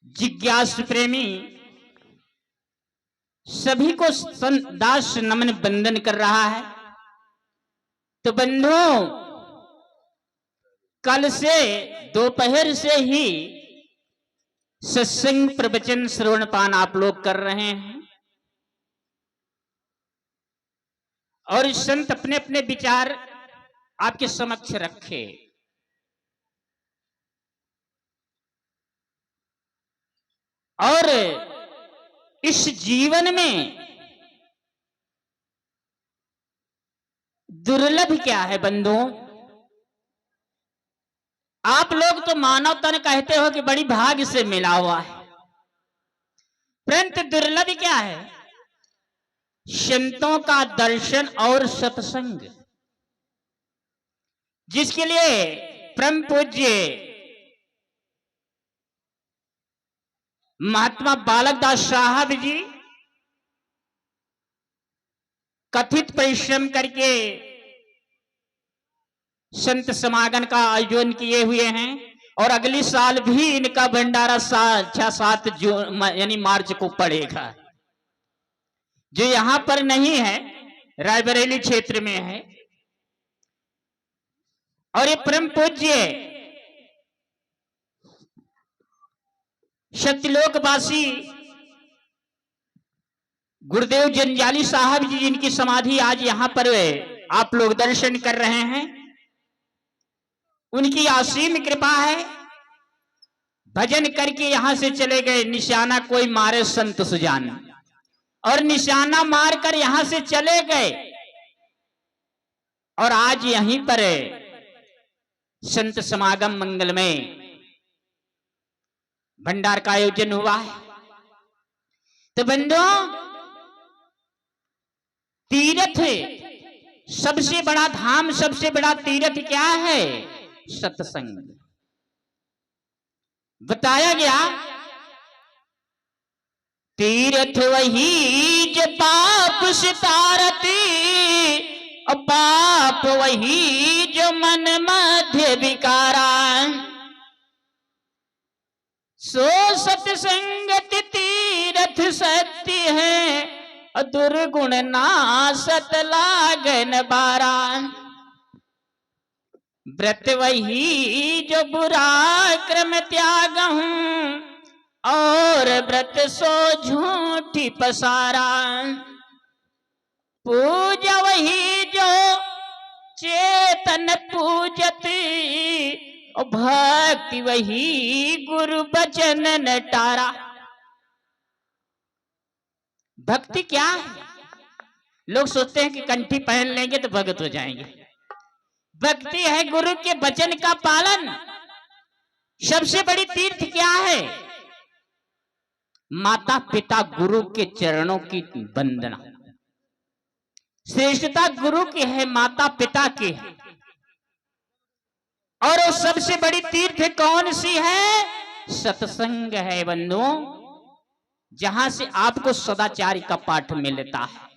जिज्ञासु प्रेमी सभी को दास नमन बंदन कर रहा है। तो बंधुओं, कल से दोपहर से ही सत्संग प्रवचन श्रवण पान आप लोग कर रहे हैं और संत अपने अपने विचार आपके समक्ष रखे। और इस जीवन में दुर्लभ क्या है बंधुओं? आप लोग तो मानव तन कहते हो कि बड़ी भाग्य से मिला हुआ है, परंतु दुर्लभ क्या है? संतों का दर्शन और सत्संग, जिसके लिए परम पूज्य महात्मा बालकदास साहब जी कथित परिश्रम करके संत समागम का आयोजन किए हुए हैं और अगली साल भी इनका भंडारा 6-7 जून यानी मार्च को पड़ेगा, जो यहां पर नहीं है, रायबरेली क्षेत्र में है। और ये परम पूज्य सत्यलोकवासी गुरुदेव जंजाली साहब जी, जिनकी समाधि आज यहां पर आप लोग दर्शन कर रहे हैं, उनकी असीम कृपा है। भजन करके यहां से चले गए, निशाना कोई मारे संत सुजान, और निशाना मारकर यहां से चले गए और आज यहीं पर संत समागम मंगलमय भंडार का आयोजन हुआ है। तो बंधुओं, तीर्थ सबसे बड़ा धाम, सबसे बड़ा तीर्थ क्या है? सत्संग। बताया गया तीर्थ वही जो पाप से तारती, और पाप वही जो मन मध्य विकारा, सो सत्संगत तीर्थ सत्य है, और दुर्गुण नासत लागन बारा। व्रत वही जो बुरा क्रम त्यागहूं, और व्रत सो झूठी पसारा। पूजा वही जो चेतन पूजती, और भक्ति वही गुरु बचन नटारा। भक्ति क्या है? लोग सोचते हैं कि कंठी पहन लेंगे तो भगत हो जाएंगे। भक्ति है गुरु के वचन का पालन। सबसे बड़ी तीर्थ क्या है? माता पिता गुरु के चरणों की वंदना। श्रेष्ठता गुरु की है, माता पिता की है। और वो सबसे बड़ी तीर्थ कौन सी है? सत्संग है बंधुओं, जहां से आपको सदाचार का पाठ मिलता है,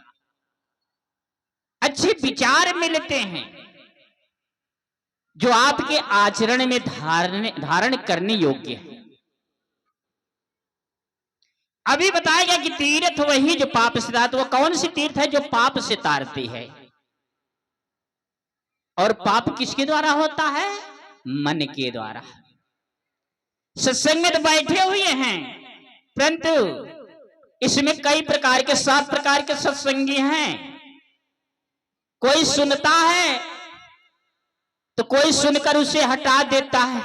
अच्छे विचार मिलते हैं, जो आपके आचरण में धारण करने योग्य है। अभी बताया गया कि तीर्थ वही जो पाप से तारती। वो कौन सी तीर्थ है? जो पाप से तारती है। और पाप किसके द्वारा होता है? मन के द्वारा। सत्संग में तो बैठे हुए हैं, परंतु इसमें कई प्रकार के 7 प्रकार के सत्संगी हैं। कोई सुनता है तो कोई सुनकर उसे हटा देता है,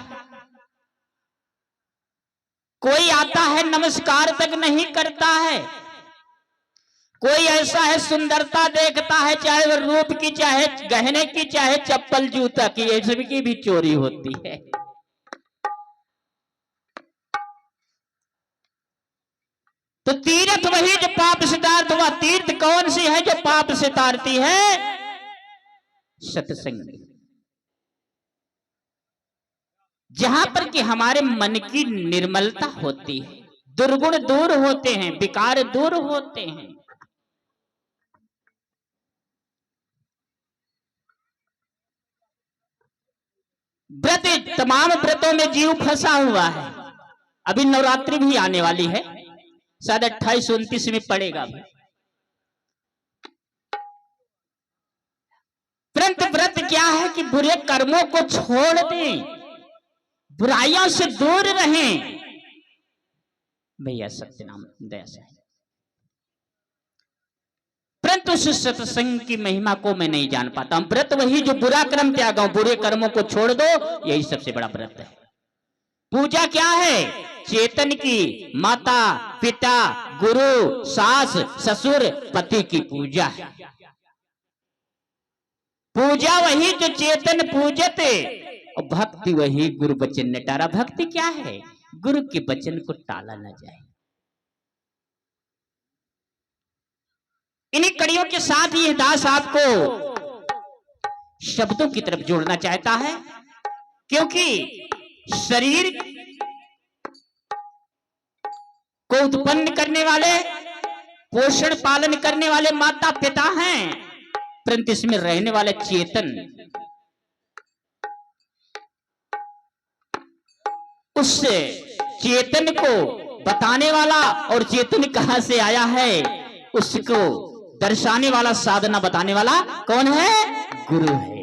कोई आता है नमस्कार तक नहीं करता है, कोई ऐसा है सुंदरता देखता है, चाहे वह रूप की, चाहे गहने की, चाहे चप्पल जूता की, ये सभी की भी चोरी होती है। तो तीर्थ वही जो पाप से तारती। वह तीर्थ कौन सी है जो पाप से तारती है? सत्संग। जहां पर कि हमारे मन की निर्मलता होती है, दुर्गुण दूर होते हैं, विकार दूर होते हैं। व्रत, तमाम व्रतों में जीव फंसा हुआ है। अभी नवरात्रि भी आने वाली है, शायद 28-29 में पड़ेगा भी। परंतु व्रत क्या है कि बुरे कर्मों को छोड़ दें, बुराइयों से दूर रहें। भैया सत्यनाम दया से। परंतु उस सत्संग की महिमा को मैं नहीं जान पाता हूं। व्रत वही जो बुरा कर्म त्यागो, बुरे कर्मों को छोड़ दो, यही सबसे बड़ा व्रत है। पूजा क्या है? चेतन की माता पिता गुरु सास ससुर पति की पूजा है। पूजा वही जो चेतन पूजते, और भक्ति वही गुरु वचन नटारा। भक्ति क्या है? गुरु के वचन को टाला न जाए। इन्हीं कड़ियों के साथ ये दास आपको शब्दों की तरफ जोड़ना चाहता है, क्योंकि शरीर को उत्पन्न करने वाले, पोषण पालन करने वाले माता पिता हैं, परंतु इसमें रहने वाले चेतन, उस चेतन को बताने वाला और चेतन कहां से आया है उसको दर्शाने वाला, साधना बताने वाला कौन है? गुरु है।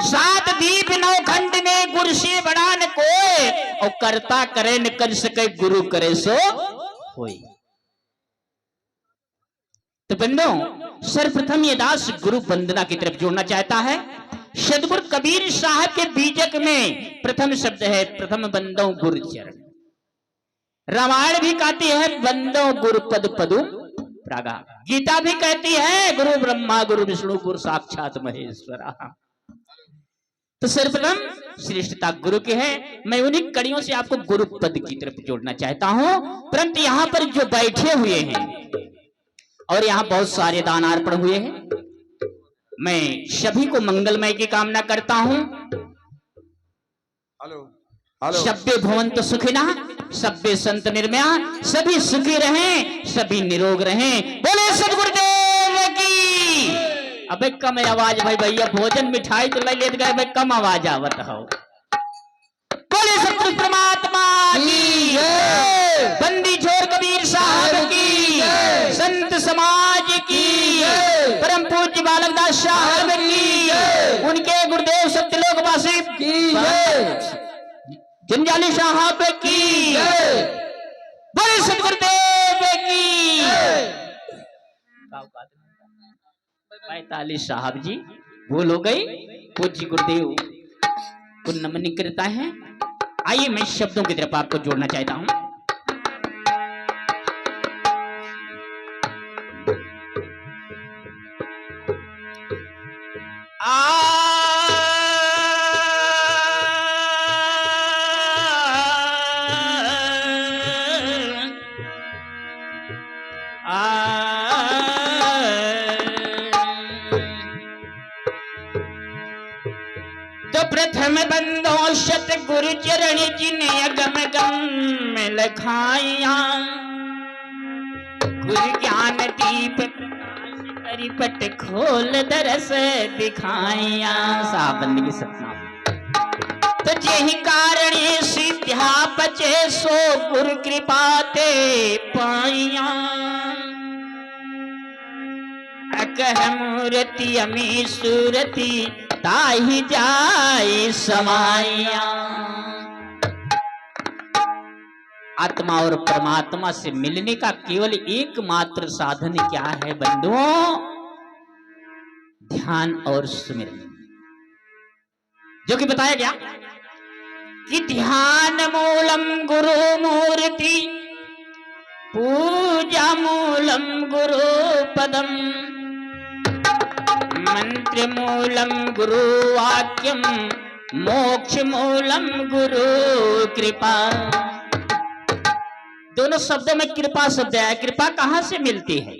7 दीप 9 खंड में गुरु से बड़ा न कोई, और करता करे न कर सके, गुरु करे सो होई। तो बंदों, सर्वप्रथम ये दास गुरु वंदना की तरफ जोड़ना चाहता है। सदगुरु कबीर साहब के बीजक में प्रथम शब्द है, प्रथम बंदो गुरु चरण। रामायण भी कहती है बंदो गुरु पद पदु प्रागा। गीता भी कहती है गुरु ब्रह्मा गुरु विष्णु गुरु साक्षात महेश्वरा। तो सर्वप्रथम श्रेष्ठता गुरु के है। मैं उन्हीं कड़ियों से आपको गुरु पद की तरफ जोड़ना चाहता हूं। परंतु यहां पर जो बैठे हुए हैं और यहां बहुत सारे दानार्पण हुए हैं, मैं सभी को मंगलमय की कामना करता हूं। सभ्य भवन्तु सुखिनः, सभ्य संत निर्मया, सभी सुखी रहें, सभी निरोग रहें। बोले सदगुरुदेव की। अबे कम आवाज भाई, भैया भोजन मिठाई तो ले गए भाई, कम आवाज आवत हो। बोले सतगुरु परमात्मा की, बंदी छोर कबीर साहब की, संत समाज की, परम पूज्य बालकदास साहब की, उनके गुरुदेव सत्यलोकवासी की, जंजाली साहब की, बड़े सदगुरुदेव की। 45 साहब जी भूल हो गई, पूज्य गुरुदेव को नमन करता है। आइए मैं शब्दों की तरफ आपको जोड़ना चाहता हूं। तो प्रथम बंदो सतगुरु चरण जिने अगम गम में लखाइया, गुरु ज्ञान दीप परिपट खोल दरस दिखाइया। साहब बंदी की सतना तो यही कारण सिद्ध्या बचे सो गुरु कृपा ते पाइया। अकह मूर्ति अमी सूरति ताही जाई समाइया। आत्मा और परमात्मा से मिलने का केवल एकमात्र साधन क्या है बंधुओं? ध्यान और सुमिरन, जो कि बताया गया कि ध्यान मूलम गुरु मूर्ति, पूजा मूलम गुरु पदम, मंत्र मूलम गुरु वाक्यम, मोक्ष मूलम गुरु कृपा। दोनों शब्दों में कृपा शब्द है। कृपा कहां से मिलती है?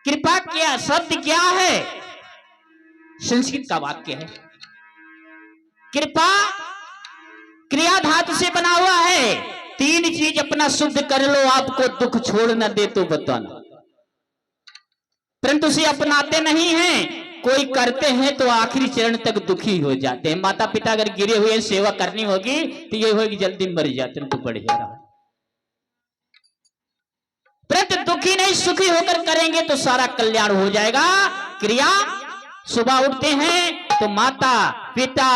कृपा क्या शब्द क्या है? संस्कृत का वाक्य है। कृपा क्रिया धातु से बना हुआ है। 3 चीज अपना शुद्ध कर लो, आपको दुख छोड़ न दे तो बताना, परंतु उसे अपनाते नहीं हैं। कोई करते हैं तो आखिरी चरण तक दुखी हो जाते हैं। माता पिता अगर गिरे हुए सेवा करनी होगी तो ये होगी जल्दी मर जाते हैं तो बढ़िया रहा। परंतु दुखी नहीं सुखी होकर करेंगे तो सारा कल्याण हो जाएगा। क्रिया सुबह उठते हैं तो माता पिता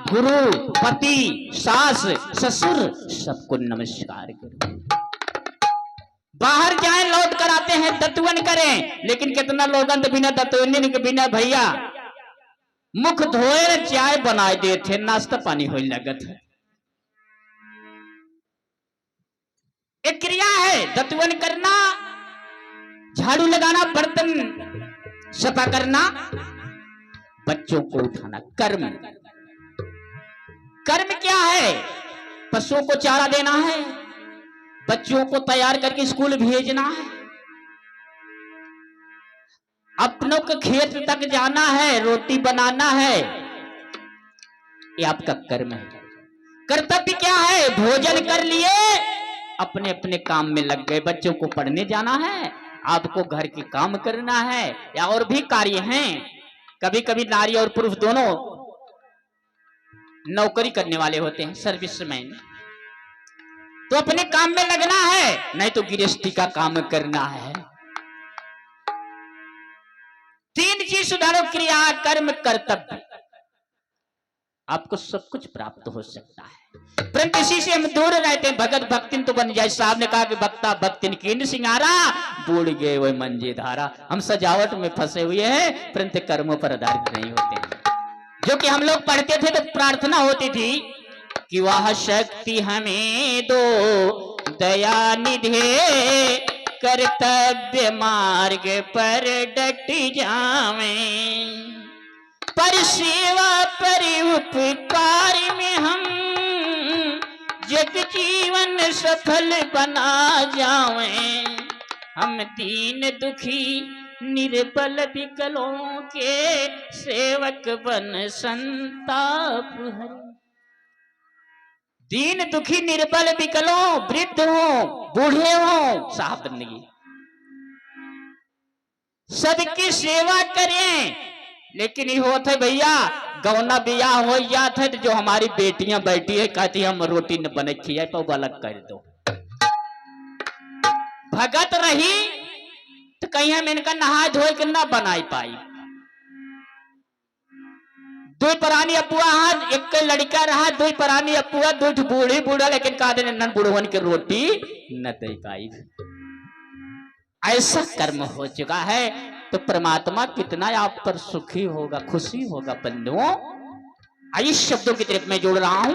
गुरु पति सास ससुर सबको नमस्कार करें। बाहर जाए लौट कर आते हैं दत्तवन करें, लेकिन कितना लोगन तो बिना दत्तवन के बिना भैया मुख धोए चाय बनाए देते, नाश्ता पानी हो लगत है। एक क्रिया है दत्तवन करना, झाड़ू लगाना, बर्तन सफा करना, बच्चों को उठाना। कर्म कर्म क्या है? पशुओं को चारा देना है, बच्चों को तैयार करके स्कूल भेजना है, अपनों के खेत तक जाना है, रोटी बनाना है, ये आपका कर्म है। कर्तव्य क्या है? भोजन कर लिए अपने अपने काम में लग गए, बच्चों को पढ़ने जाना है, आपको घर के काम करना है या और भी कार्य हैं। कभी कभी नारी और पुरुष दोनों नौकरी करने वाले होते हैं, सर्विसमैन, तो अपने काम में लगना है, नहीं तो गृहस्थी का काम करना है। तीन चीज सुधारो, क्रिया कर्म कर्तव्य, आपको सब कुछ प्राप्त हो सकता है। परंतु इसी से हम दूर रहते हैं। भगत भक्तिन तो बन जाए। साहब ने कहा कि भक्ता भक्तिन कीन सिंगारा, बूढ़ गए वह मंजे धारा। हम सजावट में फंसे हुए हैं परंतु कर्मों पर आधारित नहीं होते हैं। जो कि हम लोग पढ़ते थे तो प्रार्थना होती थी कि वह शक्ति हमें दो दया निधे, कर्तव्य मार्ग पर डट जावें, पर सेवा पर उपकार में हम जग जीवन सफल बना जावें। हम दीन दुखी निर्बल विकलों के सेवक बन संताप हरे। दीन दुखी निर्बल विकलों, वृद्ध हो बूढ़े हो, साहब बंदगी सबकी सेवा करें। लेकिन ये होता है भैया गौना बियाह हो जाता है तो जो हमारी बेटियां बैठी है कहती हम रोटी न बने खिया तो अलग कर दो। भगत रही तो कहीं हम इनका नहा धोए के ना बनाई पाई। दो परानी अपुआ हाथ एक लड़का रहा, दो परानी अपुआ, दो बूढ़ी बूढ़ा, लेकिन कहा नन बुढ़वन की रोटी न दे पाई। ऐसा कर्म हो चुका है तो परमात्मा कितना आप पर सुखी होगा, खुशी होगा बंधुओं। आइए शब्दों की तरफ मैं जोड़ रहा हूं।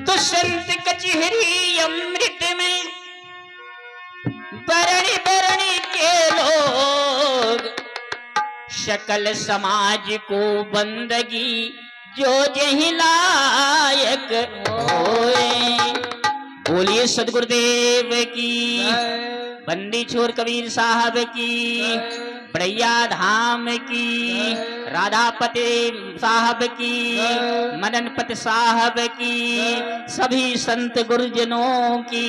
तो संत कचहरी अमृत में बरणी बरणी के लोग, सकल समाज को बंदगी जो जही लायक होए। बोलिए सदगुरुदेव की, बंदी छोर कबीर साहब की, बड़ैया धाम की, राधापति साहब की, मदनपति साहब की, सभी संत गुरुजनों की।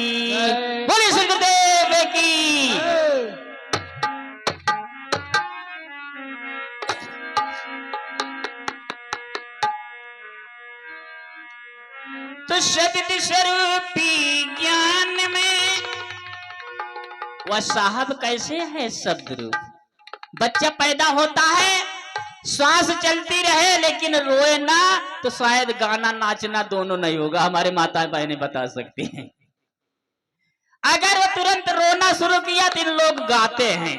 बोलिए सदगुरुदेव की। तो शब्द स्वरूपी ज्ञान में वह साहब कैसे है शब्द रूप। बच्चा पैदा होता है, श्वास चलती रहे लेकिन रोए ना तो शायद गाना नाचना दोनों नहीं होगा। हमारे माता बहनें बता सकती हैं। अगर वो तुरंत रोना शुरू किया तो लोग गाते हैं।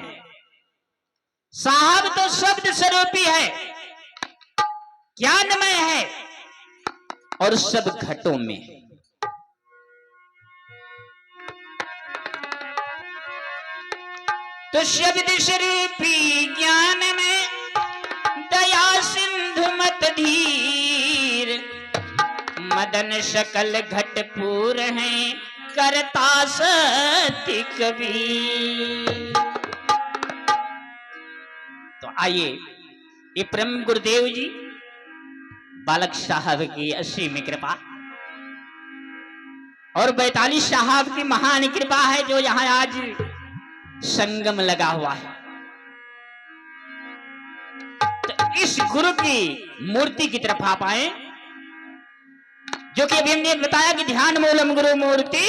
साहब तो शब्द स्वरूपी है, ज्ञानमय है और सब घटों में। तो शब्द स्वरूपी ज्ञान में दया सिंधु मत धीर, मदन सकल घट पूर हैं करता सत्य कबीर। तो आइए ये परम गुरुदेव जी बालक साहब की असीम कृपा और बैताली साहब की महान कृपा है जो यहाँ आज संगम लगा हुआ है। इस गुरु की मूर्ति की तरफ आप आए, जो कि अभी हमने बताया कि ध्यान मूलम गुरु मूर्ति,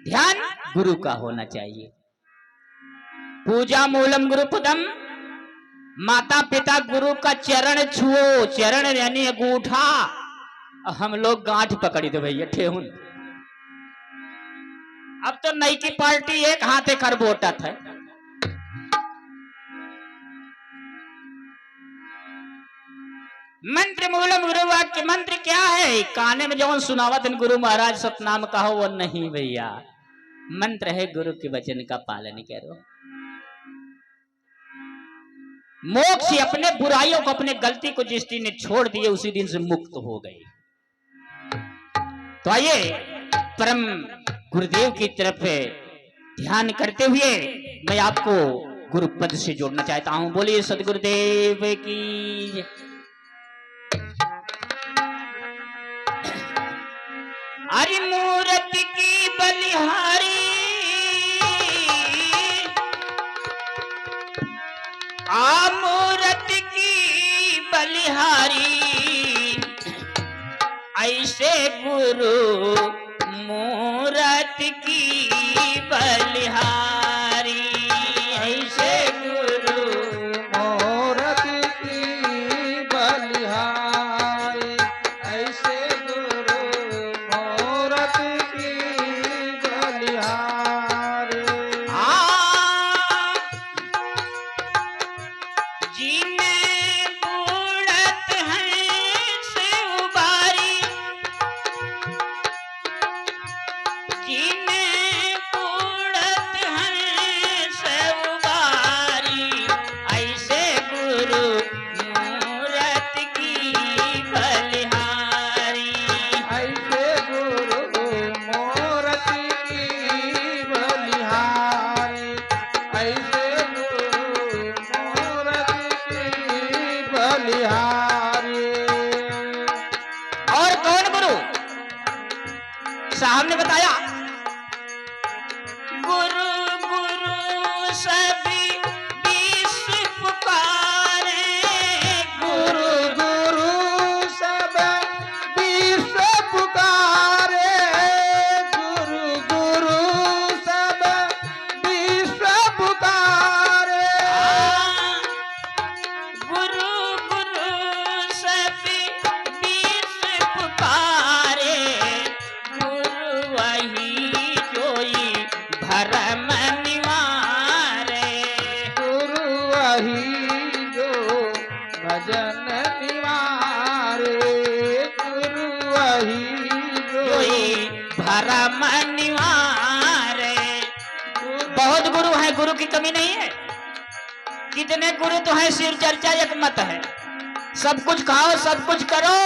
ध्यान गुरु का होना चाहिए। पूजा मूलम गुरु पदम, माता पिता गुरु का चरण छुओ, चरण यानी अंगूठा, हम लोग गांठ पकड़ी दे भैया ठेहुन। अब तो नई की पार्टी एक हाथे खरबोटत है। मंत्र मूलम गुरु वाक्य, मंत्र क्या है? काने में जौन सुनावत गुरु महाराज सतनाम कहो वो नहीं भैया, मंत्र है गुरु के वचन का पालन करो। मोक्ष अपने बुराइयों को, अपने गलती को जिस दिन ने छोड़ दिए उसी दिन से मुक्त हो गए। तो आइए परम गुरुदेव की तरफ ध्यान करते हुए मैं आपको गुरु पद से जोड़ना चाहता हूं। बोलिए सदगुरुदेव की। हरि मूर्ति की बलिहारी, आ मूर्ति की बलिहारी, ऐसे गुरु मूर्ति की बलिहारी, ऐसे गुरु मूर्ति की बलिहारी, ऐसे गुरु मूर्ति की बलिहारी। जिन्हें बूढ़त है से उबारी, जिन्हें बूढ़त है से उबारी, ऐसे गुरु मूर्ति की बलिहारी, ऐसे गुरु मूर्ति की बलिहारी, ऐसे गुरु मूर्ति की बलिहारी। और कौन गुरु? साहब ने बताया गुरु गुरु सभी विश्व पुकारे, गुरु गुरु सब विश्व पुकारे, गुरु गुरु सब विश्व पुकारे, गुरु गुरु सभी विश्व पुकारे, गुरु वही जोई भरम निवारे, गुरु वही जो भजन निवारे, गुरु वही जो जोई भरम निवारे। बहुत गुरु हैं, गुरु की कमी नहीं है। कितने गुरु तो हैं, सिर चर्चा एक मत है, सब कुछ खाओ सब कुछ करो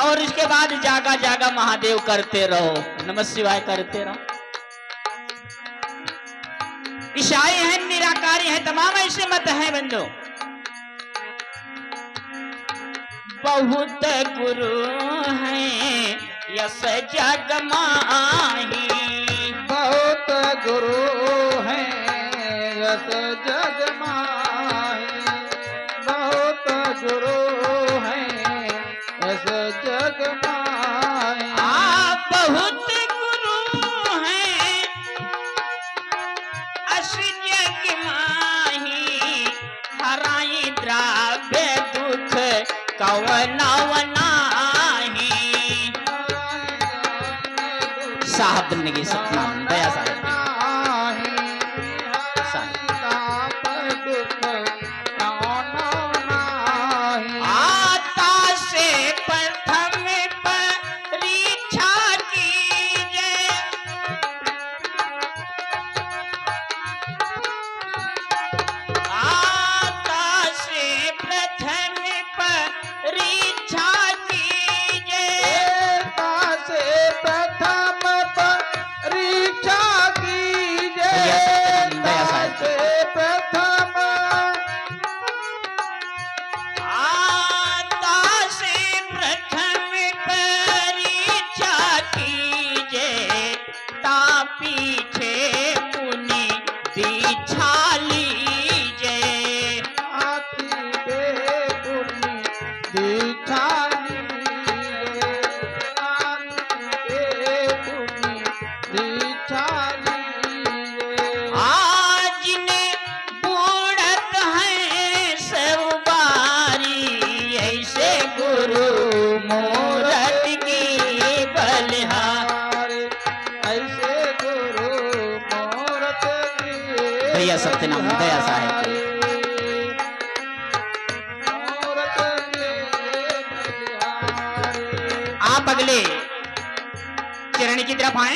और इसके बाद जागा जागा महादेव करते रहो, नमः शिवाय करते रहो। ईसाई हैं, निराकारी हैं, तमाम ऐसे मत हैं बंधु। बहुत गुरु हैं यस जग माही, बहुत गुरु हैं यस जग माही, बहुत गुरु हैं यस जग माही। बहुत गुरु हैं अस जग माही, हराई द्राव्य दुख कवनव नाही। साहब जिंदगी सतनाम दया साहब आता से प्रथम परीक्षा कीजिए, आता से प्रथम परीक्षा कीजिए, से प्रथम परीक्षा आप अगले चरण की तरफ आए।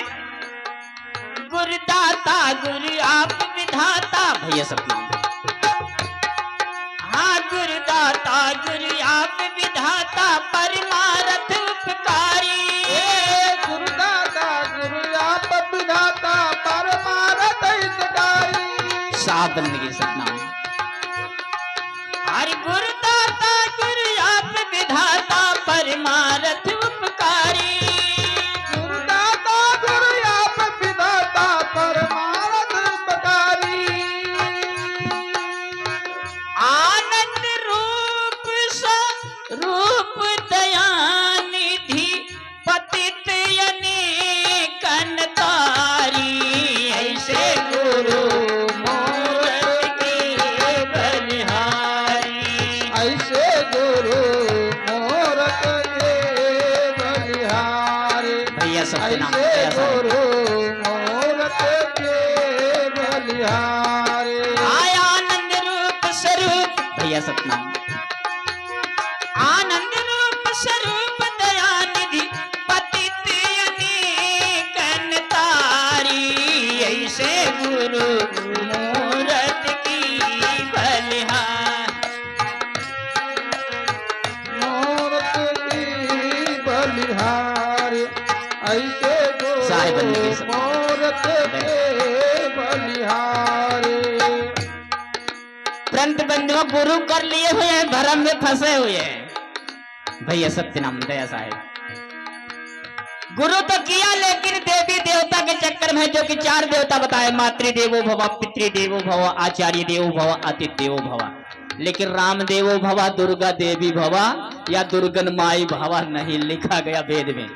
गुरुदाता गुरु आप विधाता, भैया सपना। हाँ, गुरुदाता गुरु आप विधाता, परमारथ उपकारी। गुरुदाता गुरु आप विधाता, परमारथ हितकारी। साहब बनने की सपना। हरि गुरुदाता गुरु आप विधाता, परमारथ उपकारी। गुरुदाता गुरु आप विधाता, परमारथ उपकारी। आनंद रूप स्वरूप दयानिधि, पतित अनेकन तारी। ऐसे गुरु मूरत के बलिहारी। ऐसे गुरु मूरत के बलिहारी। भैया सबके नाम ऐसे भैया साहब। गुरु मूरत के बलिहारी। आय आनंद रूप स्वरूप, भैया सतनाम। आनंद रूप स्वरूप दयानिधि, पतित अनेकन तारी। ऐसे गुरु मूरत की बलिहारी। मूरत की बलिहारी। ऐसे साहिब गुरु बनने की सब। मूरत के बलिहारी। परंतु बंधुओं, गुरु कर लिए हुए हैं, भरम में फंसे हुए हैं। भैया सत्यनाम दया साहेब। गुरु तो किया, लेकिन देवी देवता के चक्कर में, जो कि 4 देवता बताए, मातृदेवो भव, पितृदेवो भव, आचार्य देवो भव, अतिथि देवो भव। लेकिन राम देवो भव, दुर्गा देवी भव या दुर्गन माई भव नहीं लिखा गया वेद में।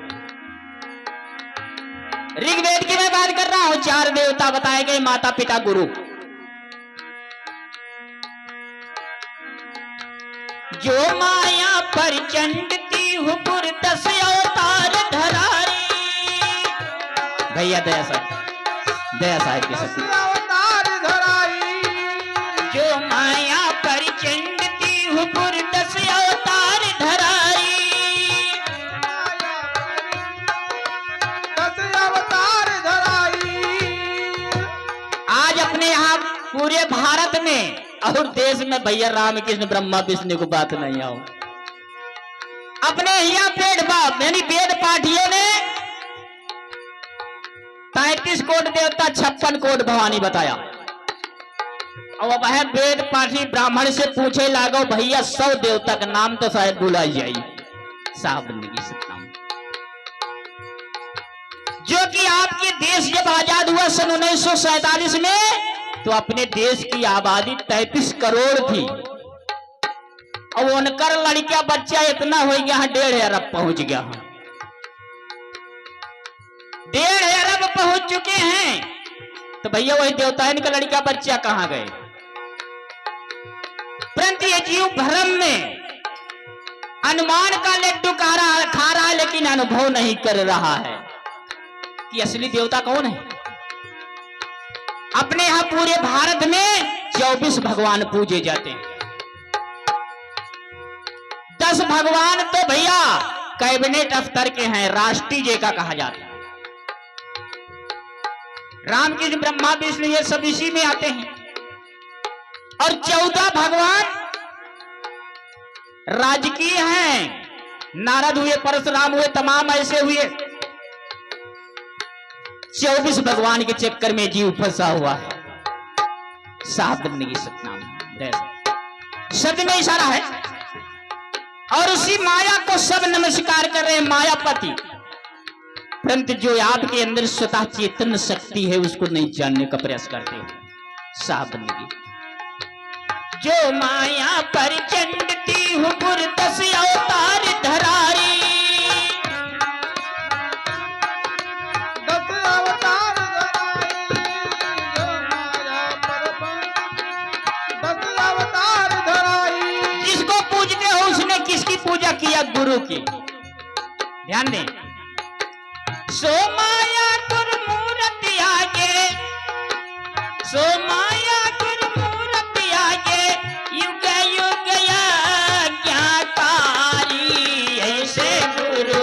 ऋग्वेद की मैं बात कर रहा हूं। 4 देवता बताए गए, माता पिता गुरु। जो माया प्रचंड तीहु पुर 10 अवतार धरारी। भैया दया साहब की सती। अवतार धराई। जो माया प्रचंड तीहु पुर 10 अवतार धरारी। 10 अवतार धराई। आज अपने यहाँ पूरे भारत में और देश में भैया रामकृष्ण ब्रह्मा विष्णु को बात नहीं आओ। अपने यहाँ पेड़ बाप यानी वेद पाठियों ने 33 कोट देवता 56 कोट भवानी बताया। और वह वेद पाठी ब्राह्मण से पूछे लागो, भैया 100 देवता का नाम तो शायद भुलाई जाई। साहब बनने की सत्ता। जो कि आपके देश जब आजाद हुआ सन 1947 में, तो अपने देश की आबादी 33 करोड़ थी। और उनकर लड़का बच्चा इतना हो गया, 1.5 अरब पहुंच गया। 1.5 अरब पहुंच चुके हैं। तो भैया वही देवता इनका लड़का बच्चा कहां गए? परंतु ये जीव भ्रम में अनुमान का लड्डू खा रहा है, लेकिन अनुभव नहीं कर रहा है कि असली देवता कौन है। अपने यहां पूरे भारत में 24 भगवान पूजे जाते हैं। 10 भगवान तो भैया कैबिनेट स्तर के हैं, राष्ट्रीय का कहा जाता है। रामकृष्ण ब्रह्मा विष्णु ये सब इसी में आते हैं। और 14 भगवान राजकीय हैं। नारद हुए, परशुराम हुए, तमाम ऐसे हुए। 24 भगवान के चक्कर में जीव फंसा हुआ है। साहब बनने की सतनाम शब्द में इशारा है। और उसी माया को सब नमस्कार कर रहे हैं, मायापति। परंतु जो आपके अंदर स्वतः चेतन शक्ति है, उसको नहीं जानने का प्रयास करते हो। साहब बनने की। जो माया प्रचंड तीहु पुर 10 अवतार धरारी। 10 अवतार धराई। जो माया परपंच 10 अवतार धराई। जिसको पूजते हो उसने किसकी पूजा किया? गुरु की। ध्यान दें। सो माया गुरु मूर्ति आगे, सो माया गुरु मूर्ति आगे, युग युग ज्ञाकारी। ऐसे गुरु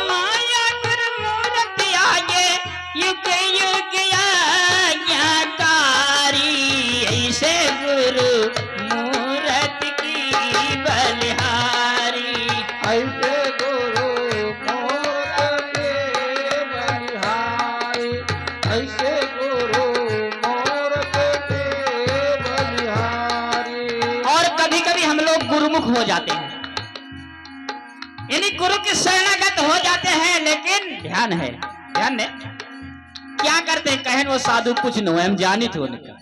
माया गुरु मूर्ति आगे युग युग आज्ञाकारी, ऐसे गुरु मूर्ति की बलिहारी। ऐसे गुरु मूर्ति के बलिहारी, ऐसे गुरु मूर्ति के बलिहारी। और कभी कभी हम लोग गुरुमुख हो जाते हैं, यानी गुरु के शरणागत हो जाते हैं, लेकिन ध्यान है, ध्यान है क्या करते हैं, कहन वो साधु कुछ नो हम जानित हो निका,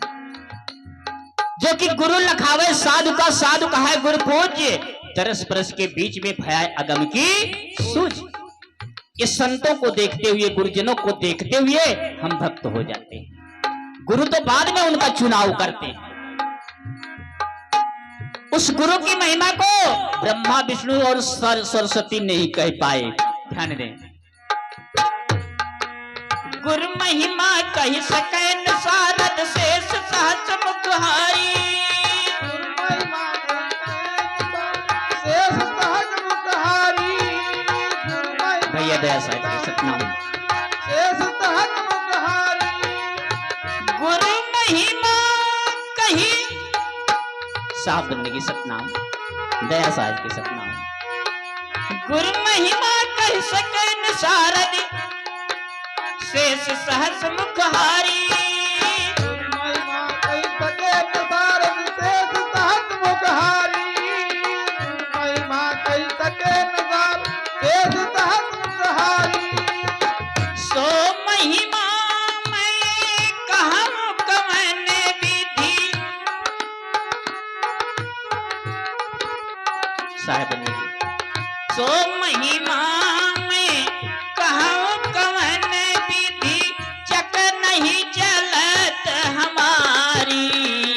जो कि गुरु लखावे साधु का, साधु कहा है गुरु पूज्य, तरस परस के बीच में भया अगम की सूझ। ये संतों को देखते हुए, गुरुजनों को देखते हुए हम भक्त हो जाते हैं, गुरु तो बाद में उनका चुनाव करते हैं। उस गुरु की महिमा को ब्रह्मा विष्णु और सरस्वती नहीं कह पाए, ध्यान दें। गुरु महिमा कही सके न सारद शेष सहज मुखहारी, गुरु महिमा शेष सहज मुखहारी, गुरु महिमा भैया दया साहब के सतनाम। शेष सहज मुखहारी, गुरु महिमा कही साफ बनने की सतनाम, दया साहब के सतनाम। गुरु महिमा कह सके न सारद शेष सहस मुखहारी, गुरु महिमा कही सके न सारद शेष सहज मुखहारी, गुरु महिमा कही सके न सारद शेष सहज मुखहारी। सो महिमा मैं कहूं कवन विधि, साहब बनने की। सो महिमा में कहूं कवन विधि, चक नहीं चलत हमारी,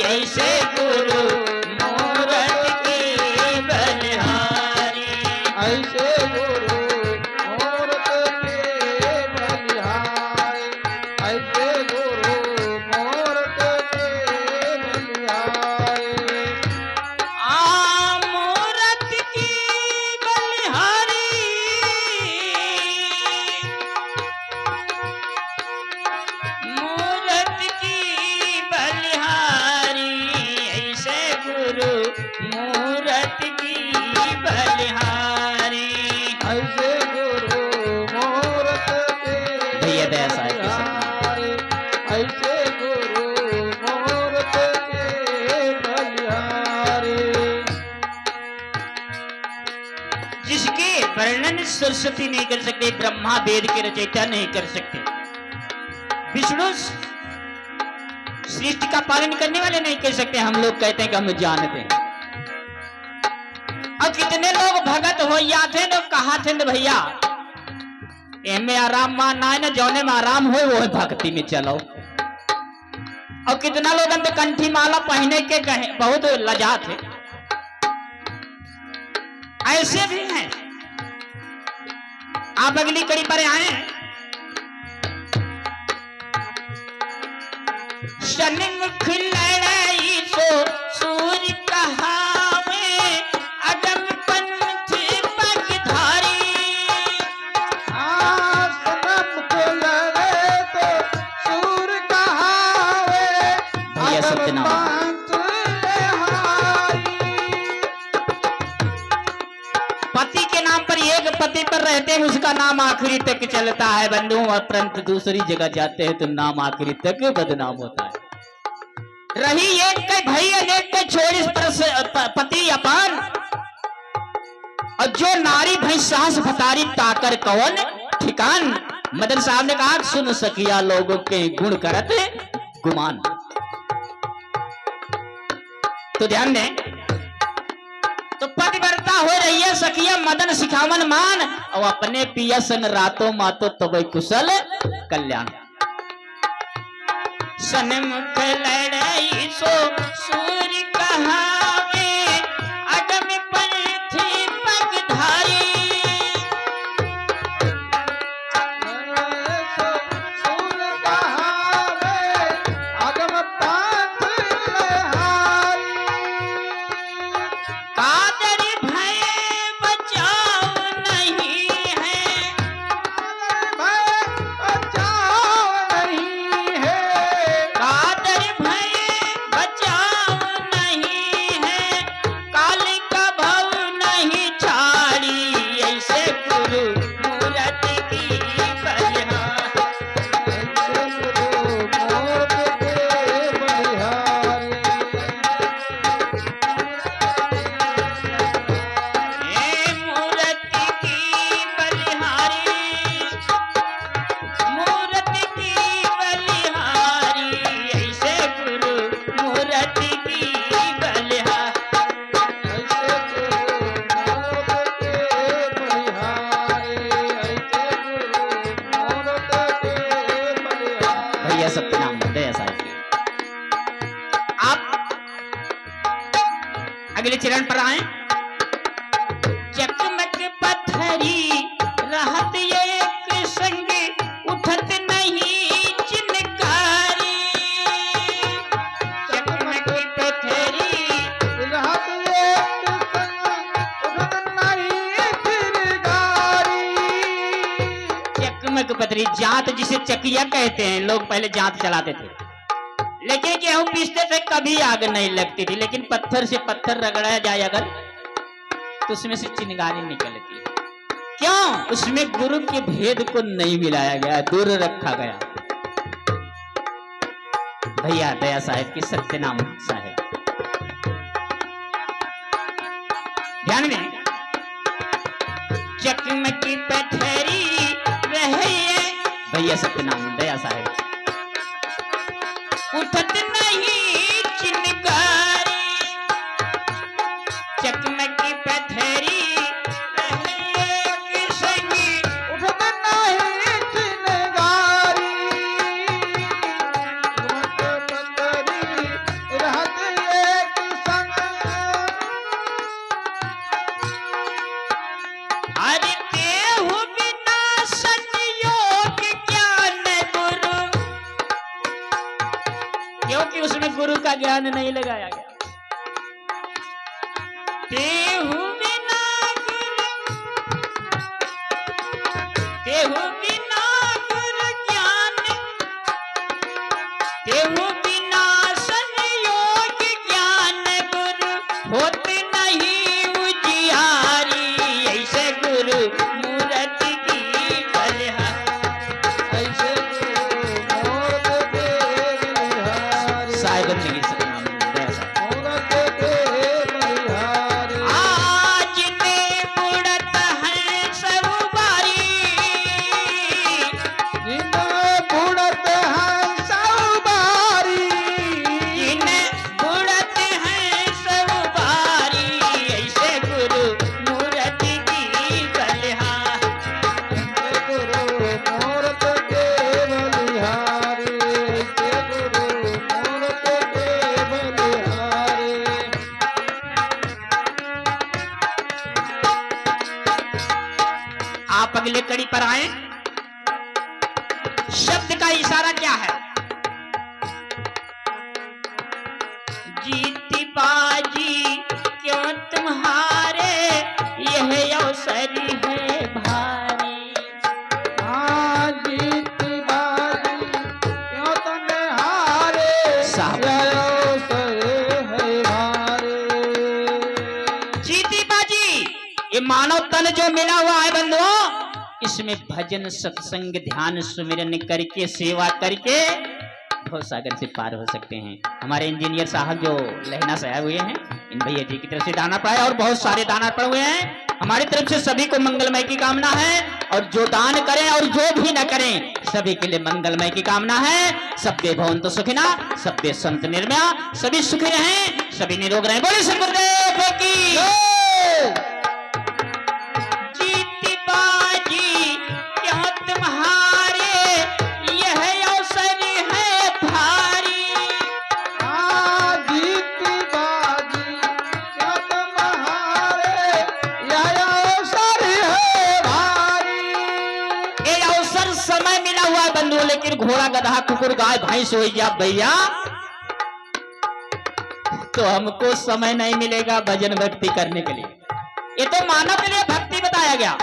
ऐसे गुरु मूर्ति की बलिहारी। ऐसे गुरु मूर्ति के बलिहारी, ऐसे गुरु मूर्ति के बलिहारी। मूरत की बलिहारी, मूरत की बलिहारी, ऐसे गुरु मूरत की बलिहारी। ऐसे गुरु मूर्ति के भैया दया साहब के बलिहारी, ऐसे गुरु मूर्ति के बलिहारी। जिसके वर्णन सरस्वती नहीं कर सकते, ब्रह्मा वेद के रचयिता नहीं कर सकते, विष्णु सृष्टि का पालन करने वाले नहीं कर सकते, हम लोग कहते हैं कि हम जानते हैं। और कितने लोग भगत हो जाते तो कहा थे न भैया एमे आराम माना है न, जौने में आराम हो वो भक्ति में चलो। और कितना लोग अंत कंठी माला पहने के कहे बहुत लजा थे, ऐसे भी हैं। आप अगली कड़ी पर आए। सन्मुख लड़ाई सो सूर्य कहावे, अगम पंथ पगधारी, सनमुख लड़े तो सूर कहावे, भैया सत्यनाम। पंथ लहारी। पति के नाम पर एक पति पर रहते हैं, उसका नाम आखिरी तक चलता है बंधुओं, और परंतु दूसरी जगह जाते हैं तो नाम आखिरी तक बदनाम होता है। रही एक के भई अनेक के छोड़ पति अपान, और जो नारी भई साहस भतारी ताकर कौन ठिकान। मदन साहब ने कहा सुन सकिया लोगों के गुण करत गुमान। तो ध्यान दें, तो पतिव्रता हो रही है सखिया मदन सिखावन मान, और अपने पिया संग रातों मातो तब कुशल कल्याण। सन्मुख लड़ाई सो सूर्य कहावे, अगम पंथ पगधारी, सूर कहावे, अगम पंथ लहारी। कादर भय बचाव नहीं है, चरण पर आए। चकमक पत्थरी रहत एक संग, उठत नहीं चिनगारी। चकमक पत्थरी रहत एक संग, उठत नहीं चिनगारी। चकमक पत्थरी, जांत जिसे चकिया कहते हैं, लोग पहले जांत चलाते थे, लेकिन गेहूं पीसते थे कभी आग नहीं लगती थी। लेकिन पत्थर से पत्थर रगड़ा जाए अगर तो उसमें से चिंगारी निकलती है। क्यों? उसमें गुरु के भेद को नहीं मिलाया गया, दूर रखा गया। भैया दया साहेब की सत्यनाम साहेब, ध्यान में। चकमकी पत्थरी रहे भैया सत्यनाम दया साहेब, उठत नहीं चिनगारी। चकमकी पत्थरी रहे एक संग, उठत नहीं चिनगारी। चकमक पत्थरी रहत एक संग, हरि देहु बिना संयोग ज्ञान गुरु, क्योंकि उसमें गुरु का ज्ञान नहीं लगाया गया। देहु बिना गुरु, देहु बिना गुरु ज्ञान, देहु बिना संयोग ज्ञान गुरु, होत नहीं उजियारी। ऐसे गुरु मूरत की बलिहारी। ऐसे गुरु मूरत के बलिहारी। साहिब बंदगी सतनाम दया साहब। मूरत के बलिहारी। आज ने मुड़त है सब बारी, जिन्हें बुड़त है सौबारी। जिन्हें मुड़त है सब बारी। ऐसे गुरु मूरत की बलिहारी। ऐसे गुरु मूरत के बलिहारी। ऐसे गुरु मूरत के बलिहारी। आप अगले कड़ी पर आए। शब्द का इशारा क्या है? जीती बाजी क्यों तुम्हारे, यह अवसर है भारी। हाँ जीती बाजी क्यों तने हारे। साहब। यह अवसर है भारे। जीती बाजी, ये मानव तन जो मिला हुआ है बंधुओं, इसमें भजन सत्संग ध्यान सुमिरन करके सेवा करके भव सागर से पार हो सकते हैं। हमारे इंजीनियर साहब जो लहना से आए हुए हैं, इन भैया जी की तरफ से दाना पाए और बहुत सारे दाना पड़े हुए हैं। हमारी तरफ से सभी को मंगलमय की कामना है, और जो दान करें और जो भी न करें सभी के लिए मंगलमय की कामना है। सबके भवन्तु सुखिना, सबके संत निर्मया, सभी सुखी रहें, सभी निरोग रहें। बोले श्री गुरुदेव की जीत बाजी क्यों तुम्हारे, यह अवसर है भारी। हाँ जीती बाजी क्यों तुम्हारे। यह अवसर है भारी। ये अवसर समय मिला हुआ है बंधु, लेकिन घोड़ा गधा कुकुर गाय भैंस हो जा भैया तो हमको समय नहीं मिलेगा भजन भक्ति करने के लिए। ये तो मानव के लिए भक्ति बताया गया।